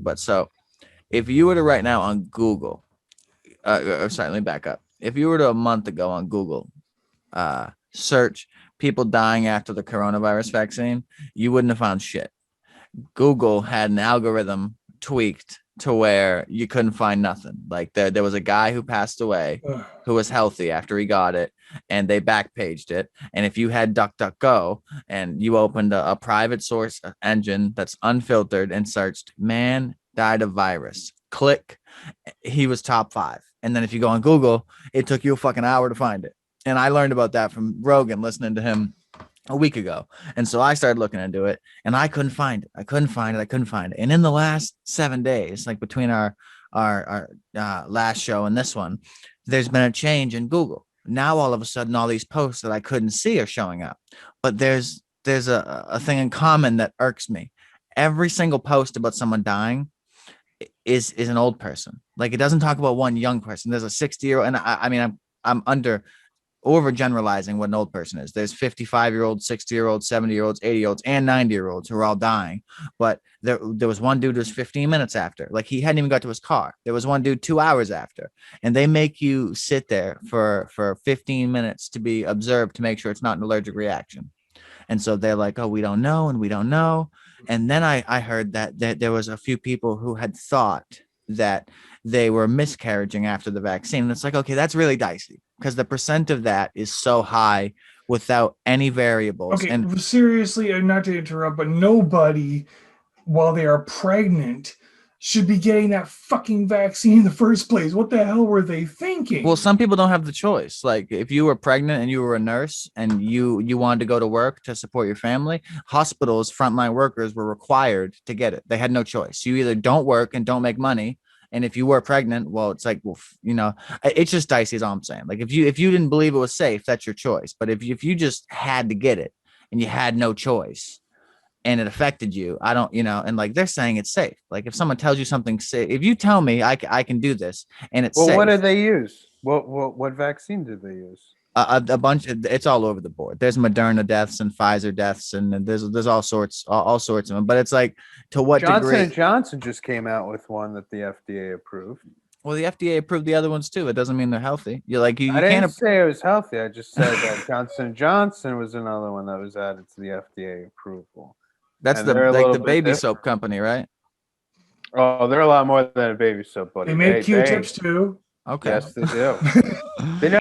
but so if you were to right now on Google, or sorry, let me back up. If you were to a month ago on Google, search people dying after the coronavirus vaccine, you wouldn't have found shit. Google had an algorithm tweaked to where you couldn't find nothing. Like there was a guy who passed away who was healthy after he got it, and they backpaged it. And if you had DuckDuckGo and you opened a private source engine that's unfiltered and searched "man died of virus," click, he was top 5. And then if you go on Google, it took you a fucking hour to find it. And I learned about that from Rogan, listening to him a week ago. And so I started looking into it, and I couldn't find it. I couldn't find it. And in the last 7 days, like between our last show and this one, there's been a change in Google. Now all of a sudden, all these posts that I couldn't see are showing up. But there's a thing in common that irks me. Every single post about someone dying is an old person. Like, it doesn't talk about one young person. There's a 60-year-old, and I mean, I'm overgeneralizing what an old person is. There's 55-year-olds, 60-year-olds, 70-year-olds, 80-year-olds, and 90-year-olds who are all dying. But there was one dude who was 15 minutes after. Like, he hadn't even got to his car. There was one dude 2 hours after. And they make you sit there for 15 minutes to be observed to make sure it's not an allergic reaction. And so they're like, oh, we don't know, and we don't know. And then I heard that there was a few people who had thought that they were miscarriaging after the vaccine. And it's like, okay, that's really dicey, because the percent of that is so high without any variables. Okay, And seriously, not to interrupt, but nobody, while they are pregnant, should be getting that fucking vaccine in the first place. What the hell were they thinking? well, some people don't have the choice. Like, if you were pregnant and you were a nurse and you wanted to go to work to support your family, hospitals, frontline workers were required to get it. They had no choice. You either don't work and don't make money, and if you were pregnant, well, it's like, well, it's just dicey, is all I'm saying. Like, if you didn't believe it was safe, that's your choice. But if you just had to get it and you had no choice and it affected you, I don't, and like, they're saying it's safe. Like, if someone tells you something safe, if you tell me I can do this and it's safe. What did they use? What vaccine did they use? A bunch of, it's all over the board. There's Moderna deaths and Pfizer deaths, and there's all sorts of them. But it's like, to what Johnson degree? and Johnson just came out with one that the FDA approved. Well, the FDA approved the other ones too. It doesn't mean they're healthy. You're like, you I didn't can't say it was healthy. I just said that Johnson and Johnson was another one that was added to the FDA approval. That's And the they're a like little the bit baby different. soap company, right? Oh, they're a lot more than a baby soap, buddy. They make Q-tips too. Okay. Yes, they do. They know